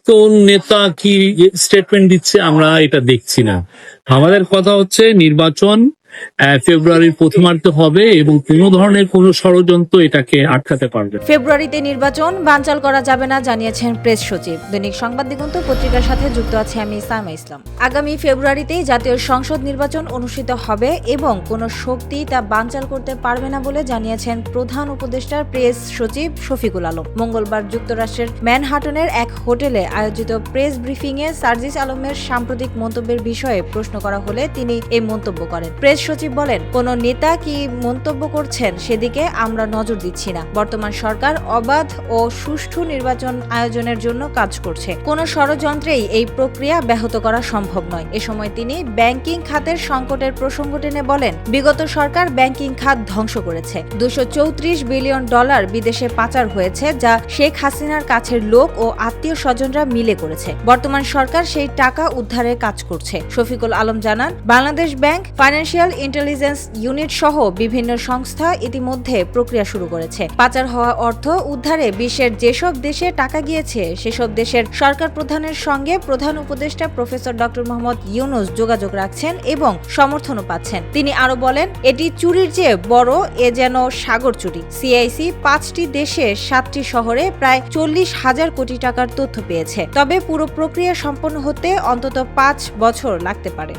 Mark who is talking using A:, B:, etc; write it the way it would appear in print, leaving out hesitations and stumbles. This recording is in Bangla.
A: কোন নেতা কি স্টেটমেন্ট দিচ্ছে আমরা এটা দেখছি না। আমাদের কথা হচ্ছে নির্বাচন ফেব্রুয়ারির প্রথমার্ধে হবে এবং কোনো ধরনের কোনো ষড়যন্ত্র এটাকে আটকাতে পারবে না।
B: ফেব্রুয়ারিতে নির্বাচন বানচাল করা যাবে না জানিয়েছেন প্রেস সচিব। দৈনিক সংবাদ দিগন্ত পত্রিকার সাথে যুক্ত আছে আমি সাইমা ইসলাম। আগামী ফেব্রুয়ারিতেই জাতীয় সংসদ নির্বাচন অনুষ্ঠিত হবে এবং কোনো শক্তি তা বানচাল করতে পারবে না বলে জানিয়েছেন প্রধান উপদেষ্টার প্রেস সচিব শফিকুল আলম। মঙ্গলবার যুক্তরাষ্ট্রের ম্যানহাটনের এক হোটেলে আয়োজিত প্রেস ব্রিফিংয়ে সার্জিস আলমের সাম্প্রতিক মন্তব্যের বিষয়ে প্রশ্ন করা হলে তিনি এই মন্তব্য করেন। প্রেস সচিব বলেন, কোন নেতা কি মন্তব্য করছেন সেদিকে আমরা নজর দিচ্ছি না। বর্তমান সরকার অবাধ ও সুষ্ঠু নির্বাচন আয়োজনের জন্য কাজ করছে। কোন ষড়যন্ত্রেই এই প্রক্রিয়া ব্যাহত করা সম্ভব নয়। এ সময় তিনি ব্যাংকিং খাতের সংকটের প্রসঙ্গ টেনে বলেন, বিগত সরকার ব্যাংকিং খাত ধ্বংস করেছে। $234 বিলিয়ন বিদেশে পাচার হয়েছে, যা শেখ হাসিনার কাছের লোক ও আত্মীয় স্বজনরা মিলে করেছে। বর্তমান সরকার সেই টাকা উদ্ধারের কাজ করছে। শফিকুল আলম জানান, Bangladesh bank, financial intelligence unit সহ বিভিন্ন সংস্থা ইতিমধ্যে প্রক্রিয়া শুরু করেছে। পাচার হওয়া অর্থ উদ্ধারে বিশ্বের যেসব দেশে টাকা গিয়েছে সেসব দেশের সরকার প্রধানের সঙ্গে প্রধান উপদেষ্টা প্রফেসর ডক্টর মোহাম্মদ ইউনূস যোগাযোগ রাখছেন এবং সমর্থনও পাচ্ছেন। তিনি আরো বলেন, এটি চুরির চেয়ে বড়, এ যেন সাগর চুরি। সিআইসি 5টি দেশে 7টি শহরে প্রায় 40,000 কোটি টাকার তথ্য পেয়েছে। তবে পুরো প্রক্রিয়া সম্পন্ন হতে অন্তত 5 বছর লাগতে পারে।